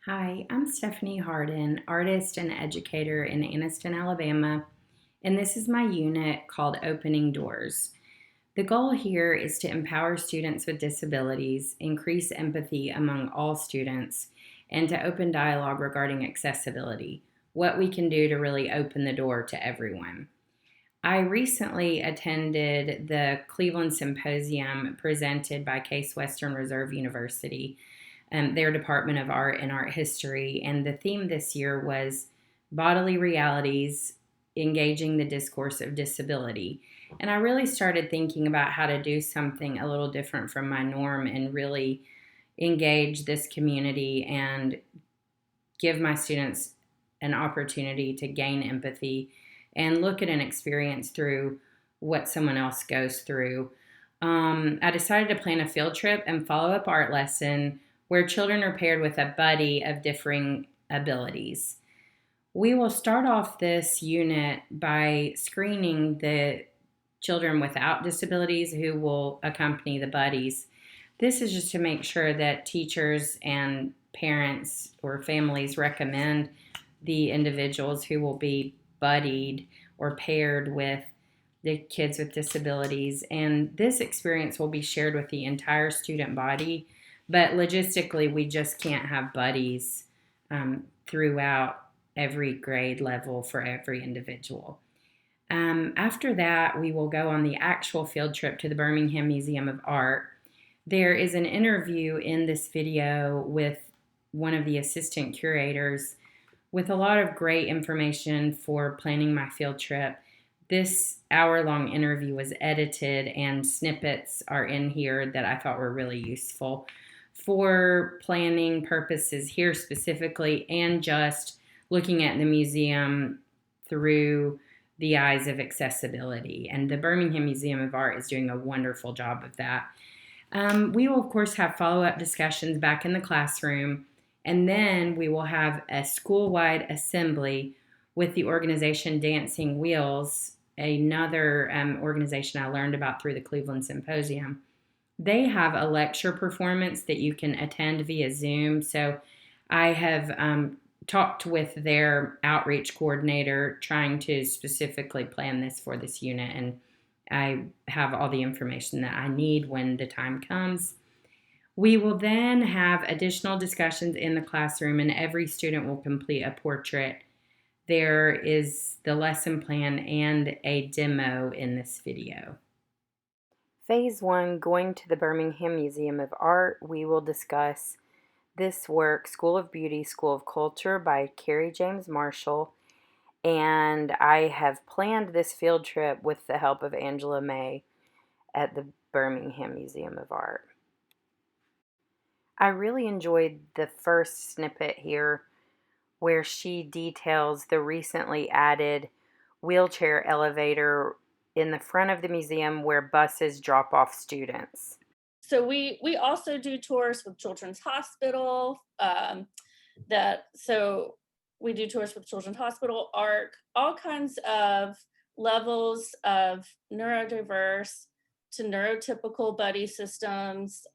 Hi, I'm Stephanie Harden, artist and educator in Anniston, Alabama, and this is my unit called Opening Doors. The goal here is to empower students with disabilities, increase empathy among all students, and to open dialogue regarding accessibility, what we can do to really open the door to everyone. I recently attended the Cleveland Symposium presented by Case Western Reserve University, their Department of Art and Art History. And the theme this year was bodily realities, engaging the discourse of disability. And I really started thinking about how to do something a little different from my norm and really engage this community and give my students an opportunity to gain empathy and look at an experience through what someone else goes through. I decided to plan a field trip and follow up art lesson where children are paired with a buddy of differing abilities. We will start off this unit by screening the children without disabilities who will accompany the buddies. This is just to make sure that teachers and parents or families recommend the individuals who will be buddied or paired with the kids with disabilities. And this experience will be shared with the entire student body, but logistically, we just can't have buddies throughout every grade level for every individual. After that, we will go on the actual field trip to the Birmingham Museum of Art. There is an interview in this video with one of the assistant curators with a lot of great information for planning my field trip. This hour-long interview was edited, and snippets are in here that I thought were really useful for planning purposes here specifically, and just looking at the museum through the eyes of accessibility. And the Birmingham Museum of Art is doing a wonderful job of that. We will, of course, have follow-up discussions back in the classroom, and then we will have a school-wide assembly with the organization Dancing Wheels, another organization I learned about through the Cleveland Symposium. They have a lecture performance that you can attend via Zoom. So I have talked with their outreach coordinator trying to specifically plan this for this unit, and I have all the information that I need when the time comes. We will then have additional discussions in the classroom, and every student will complete a portrait. There is the lesson plan and a demo in this video. Phase 1, going to the Birmingham Museum of Art, we will discuss this work, School of Beauty, School of Culture by Carrie James Marshall. And I have planned this field trip with the help of Angela May at the Birmingham Museum of Art. I really enjoyed the first snippet here where she details the recently added wheelchair elevator in the front of the museum where buses drop off students. So we also do tours with Children's Hospital. That so we do tours with Children's Hospital, ARC, all kinds of levels of neurodiverse to neurotypical buddy systems,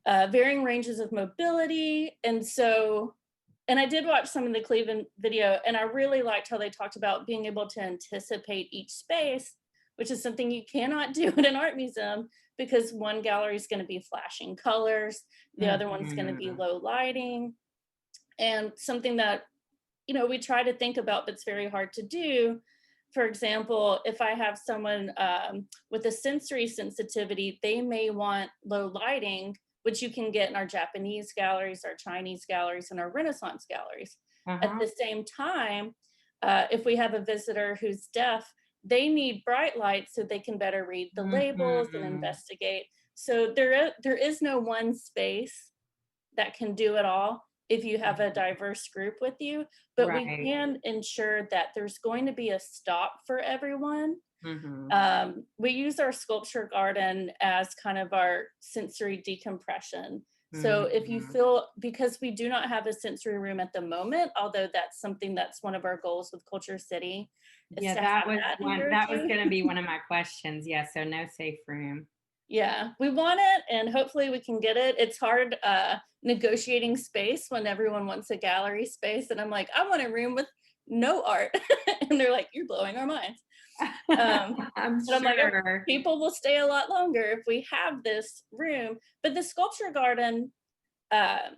varying ranges of mobility, and I did watch some of the Cleveland video, and I really liked how they talked about being able to anticipate each space, which is something you cannot do in an art museum because one gallery is going to be flashing colors, the other one's going to be Mhm. low lighting, and something that we try to think about, but it's very hard to do. For example, if I have someone with a sensory sensitivity, they may want low lighting, which you can get in our Japanese galleries, our Chinese galleries, and our Renaissance galleries. At Uh-huh. the same time, if we have a visitor who's deaf, they need bright lights so they can better read the labels and Mhm. investigate. So there is no one space that can do it all if you have a diverse group with you, but we Right. can ensure that there's going to be a stop for everyone. Mhm. We use our sculpture garden as kind of our sensory decompression. So if you Mhm. feel, because we do not have a sensory room at the moment, although that's something that's one of our goals with Culture City, is Yeah, to that have was that in a one year or that was two. gonna be one of my questions. Yeah, so no safe room. Yeah, we want it and hopefully we can get it. It's hard negotiating space when everyone wants a gallery space. And I'm like, I want a room with no art. And they're like, you're blowing our minds. Um, I'm but I'm like, "Oh, sure. people will stay a lot longer if we have this room." But the sculpture garden, uh,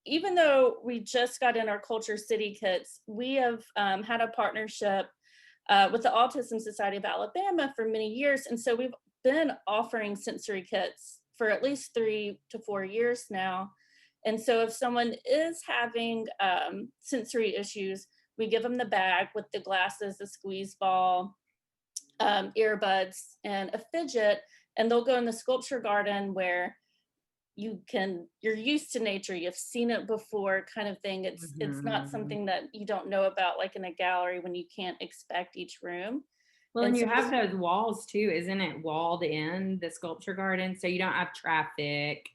even though we just got in our Culture City kits, we have had a partnership with the Autism Society of Alabama for many years. And so we've been offering sensory kits for at least 3 to 4 years now. And so if someone is having sensory issues, we give them the bag with the glasses, the squeeze ball, earbuds, and a fidget, and they'll go in the sculpture garden where you're used to nature, you've seen it before kind of thing. It's not Mhm. something that you don't know about like in a gallery when you can't expect each room. Well, and And you so have this, those walls too, isn't it walled in, the sculpture garden, so you don't have traffic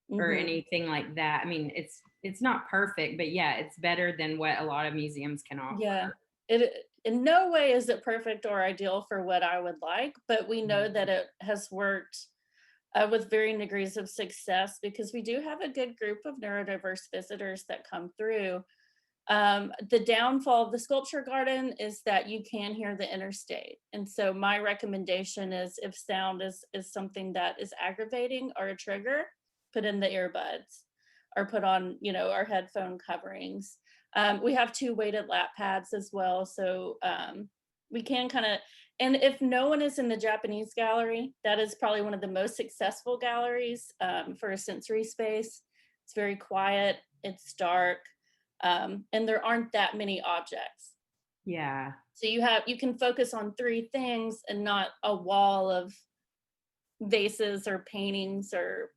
or mhm. anything like that. I mean, it's not perfect, but yeah, it's better than what a lot of museums can Yeah, offer. it in no way is it perfect or ideal for what I would like, but we know Mhm. that it has worked with varying degrees of success because we do have a good group of neurodiverse visitors that come through. The downfall of the sculpture garden is that you can hear the interstate. And so my recommendation is if sound is something that is aggravating or a trigger, put in the earbuds or put on, our headphone coverings. We have two weighted lap pads as well. So we can kind of, and if no one is in the Japanese gallery, that is probably one of the most successful galleries for a sensory space. It's very quiet, it's dark, and there aren't that many objects. Yeah. So you can focus on three things and not a wall of vases or paintings or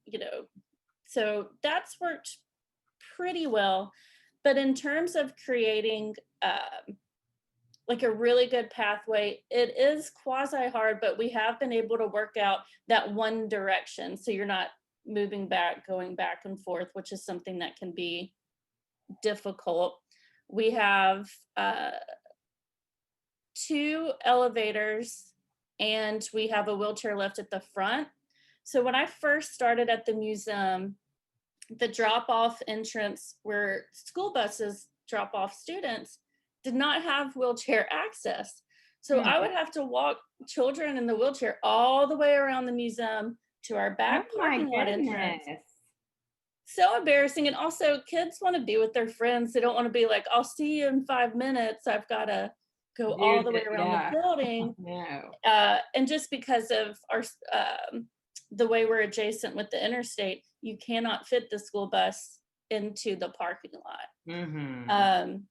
so that's worked pretty well. But in terms of creating like a really good pathway, it is quasi hard, but we have been able to work out that one direction so you're not moving back, going back and forth, which is something that can be difficult. We have two elevators and we have a wheelchair lift at the front. So when I first started at the museum, the drop off entrance where school buses drop off students did not have wheelchair access. So I Hmm. would have to walk children in the wheelchair all the way around the museum to our Oh back my parking lot entrance. goodness. So embarrassing. And also, kids want to be with their friends. They don't want to be like, I'll see you in 5 minutes. I've got to go all Dude, the way around the yeah. building. No. And just because of the way we're adjacent with the interstate, you cannot fit the school bus into the parking lot. Mhm. Um,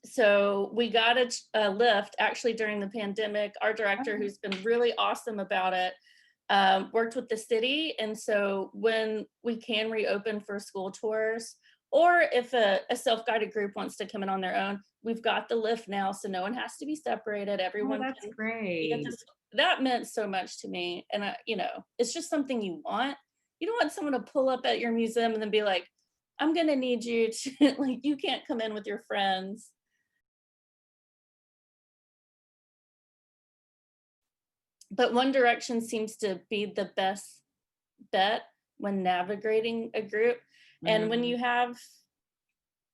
so we got a lift actually during the pandemic. Our director, Oh. who's been really awesome about it, worked with the city. And so when we can reopen for school tours, or if a self-guided group wants to come in on their own, we've got the lift now. So no one has to be separated. Oh, Everyone that's can get great. this. That meant so much to me. And, it's just something you want. You don't want someone to pull up at your museum and then be like, I'm going to need you to, like, you can't come in with your friends. But One Direction seems to be the best bet when navigating a group. And when Mm. you have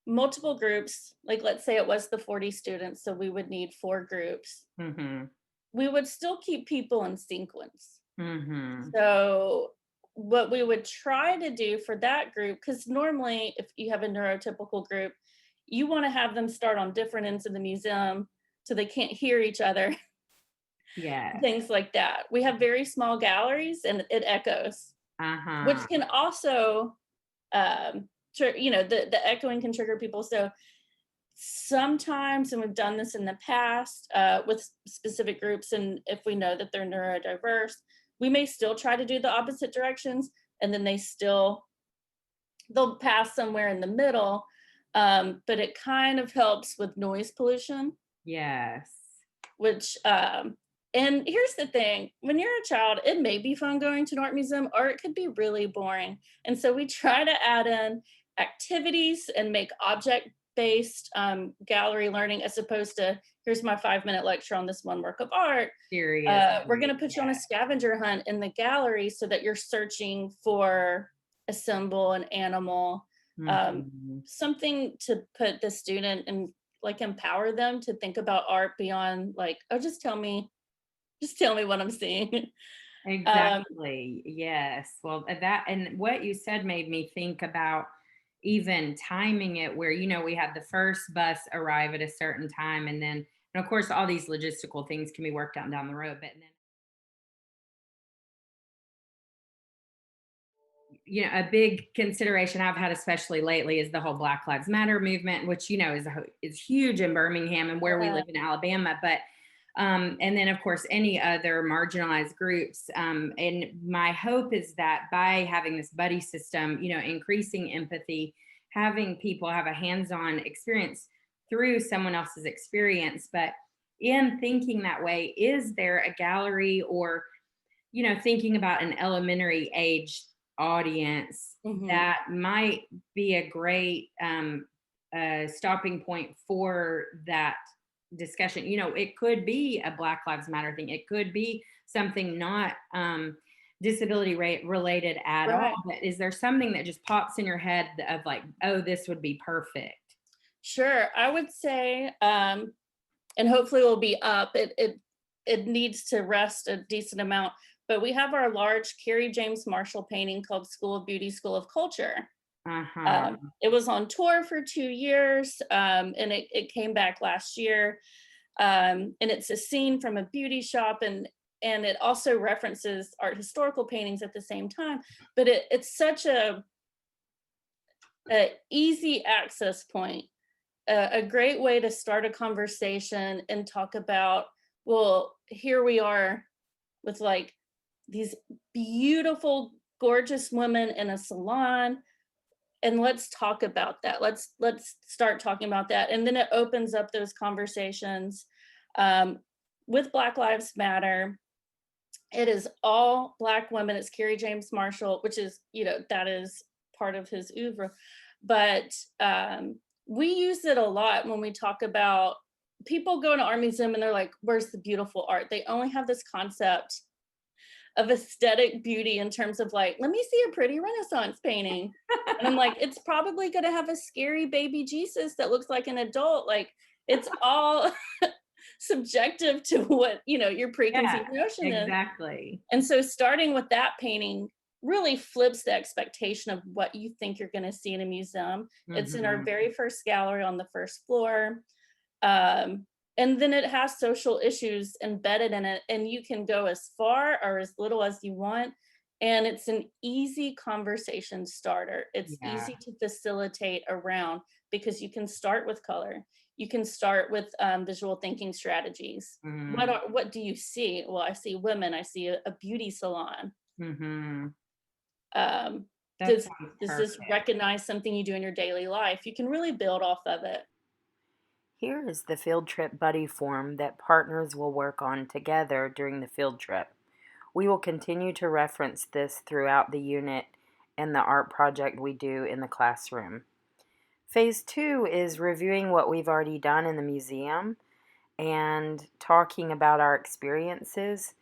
multiple groups, like let's say it was the 40 students, so we would need four groups, Mhm. we would still keep people in sequence. Mhm. So, what we would try to do for that group, because normally if you have a neurotypical group, you want to have them start on different ends of the museum so they can't hear each other, Yes. things like that. We have very small galleries and it echoes, which Uh-huh. can also the echoing can trigger people. So sometimes, and we've done this in the past with specific groups, and if we know that they're neurodiverse, we may still try to do the opposite directions, and then they'll pass somewhere in the middle. But it kind of helps with noise pollution, Yes. which and here's the thing, when you're a child, it may be fun going to an art museum or it could be really boring. And so we try to add in activities and make object based gallery learning, as opposed to here's my 5-minute lecture on this one work of art. We're going Seriously, to put you on a yeah. scavenger hunt in the gallery so that you're searching for a symbol, an animal, Mhm. something to put the student and like empower them to think about art beyond like, oh, just tell me what I'm seeing. um, Exactly. Yes. Well, that and what you said made me think about even timing it where, we had the first bus arrive at a certain time and of course all these logistical things can be worked out down the road, but then a big consideration I've had, especially lately, is the whole Black Lives Matter movement, which is huge in Birmingham and where we yeah. live in Alabama. But and then, of course, any other marginalized groups. And my hope is that by having this buddy system, increasing empathy, having people have a hands-on experience through someone else's experience. But in thinking that way, is there a gallery or thinking about an elementary age audience Hmm. that might be a great stopping point for that discussion. It could be a Black Lives Matter thing. It could be something not disability rate related at all. Right. But is there something that just pops in your head of like, oh, this would be perfect? Sure. I would say, and hopefully will be up. It needs to rest a decent amount. But we have our large Carrie James Marshall painting called School of Beauty, School of Culture. Uh-huh. It was on tour for 2 years, and it came back last year. And it's a scene from a beauty shop, and it also references art historical paintings at the same time. But it's such a easy access point, a great way to start a conversation and talk about, well, here we are with like these beautiful, gorgeous women in a salon, and let's talk about that. Let's start talking about that, and then it opens up those conversations. um, with Black Lives Matter, it is all Black women. It's Kerry James Marshall, which is, that is part of his oeuvre. But we use it a lot when we talk about people go to art museum and they're like, where's the beautiful art? They only have this concept of aesthetic beauty in terms of like, let me see a pretty Renaissance painting. And I'm like, it's probably going to have a scary baby Jesus that looks like an adult. Like, it's all subjective to what, your Yeah, preconceived notion is. exactly. And so starting with that painting really flips the expectation of what you think you're going to see in a museum. It's in our Hmm. very first gallery on the first floor. Um, and then it has social issues embedded in it, and you can go as far or as little as you want. And it's an easy conversation starter. It's Yeah. easy to facilitate around because you can start with color. You can start with visual thinking strategies. Mhm. What do you see? Well, I see women. I see a beauty salon. Mhm. Um, That does sounds does this perfect. recognize something you do in your daily life? You can really build off of it. Here is the field trip buddy form that partners will work on together during the field trip. We will continue to reference this throughout the unit and the art project we do in the classroom. Phase 2 is reviewing what we've already done in the museum and talking about our experiences.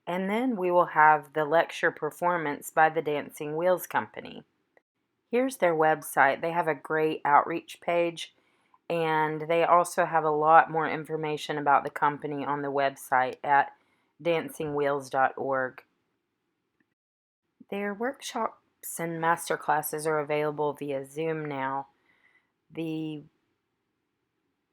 And then we will have the lecture performance by the Dancing Wheels Company. Here's their website. They have a great outreach page, and they also have a lot more information about the company on the website at dancingwheels.org. Their workshops and master classes are available via Zoom now. The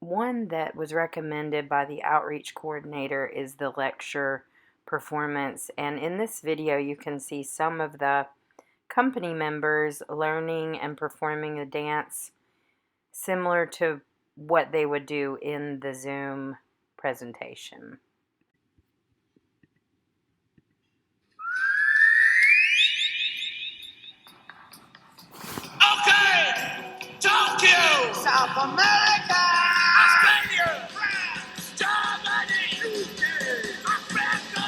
one that was recommended by the outreach coordinator is the lecture performance, and in this video you can see some of the company members learning and performing the dance similar to what they would do in the Zoom presentation. Okay, Tokyo, South America, Australia, France, Germany, UK, Africa.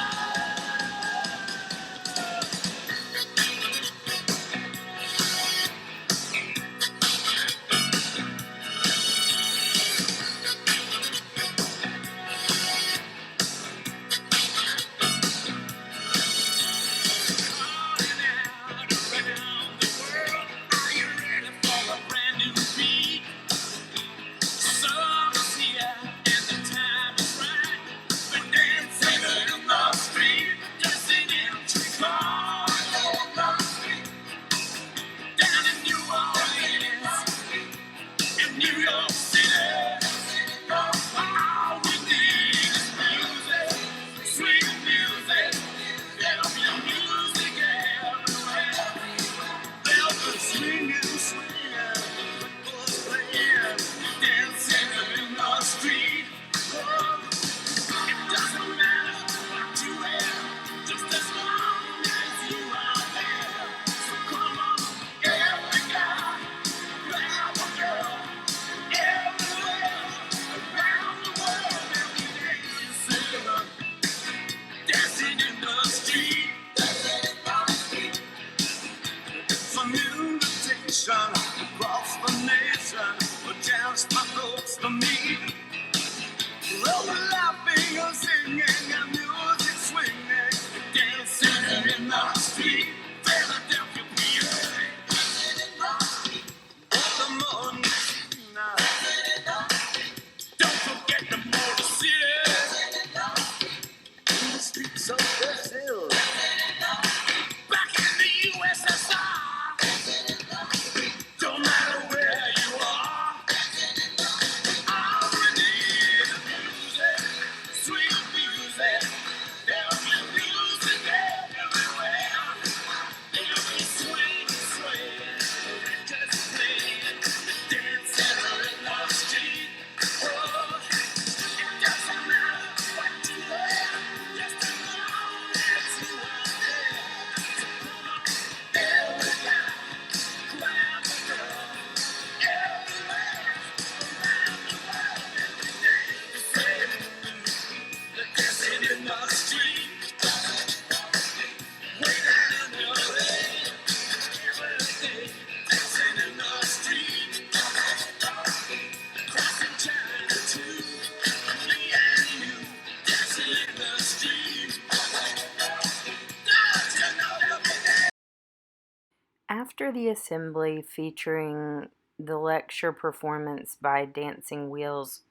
After the assembly featuring the lecture performance by Dancing Wheels,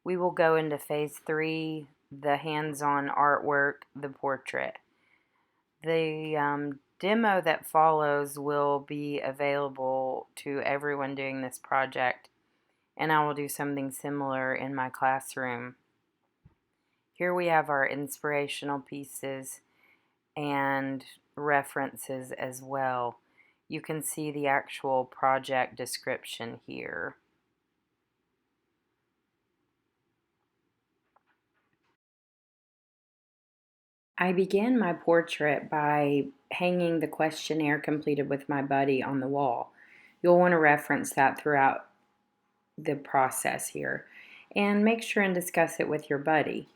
we will go into phase 3, the hands-on artwork, the portrait. The demo that follows will be available to everyone doing this project, and I will do something similar in my classroom. Here we have our inspirational pieces and references as well. You can see the actual project description here. I began my portrait by hanging the questionnaire completed with my buddy on the wall. You'll want to reference that throughout the process here, and make sure and discuss it with your buddy.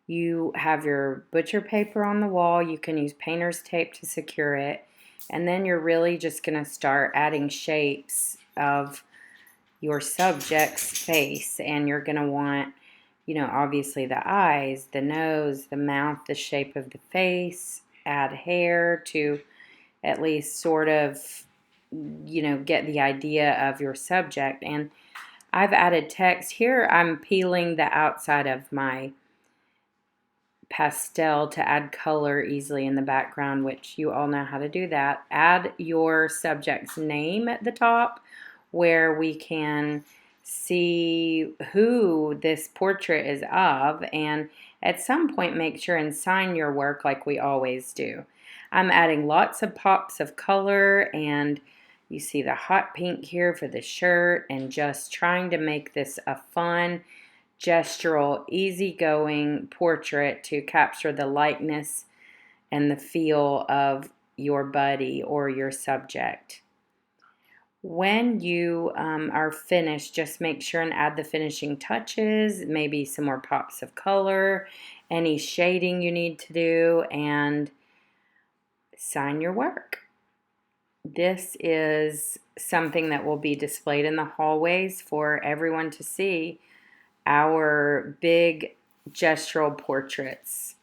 You have your butcher paper on the wall. You can use painter's tape to secure it, and then you're really just going to start adding shapes of your subject's face, and you're going to want, obviously the eyes, the nose, the mouth, the shape of the face, add hair to at least sort of, get the idea of your subject. And I've added text here. I'm peeling the outside of my pastel to add color easily in the background, which you all know how to do that. Add your subject's name at the top where we can see who this portrait is of, and at some point make sure and sign your work like we always do. I'm adding lots of pops of color, and you see the hot pink here for the shirt, and just trying to make this a fun, gestural, easygoing portrait to capture the likeness and the feel of your buddy or your subject. When you are finished, just make sure and add the finishing touches, maybe some more pops of color, any shading you need to do, and sign your work. This is something that will be displayed in the hallways for everyone to see, our big gestural portraits.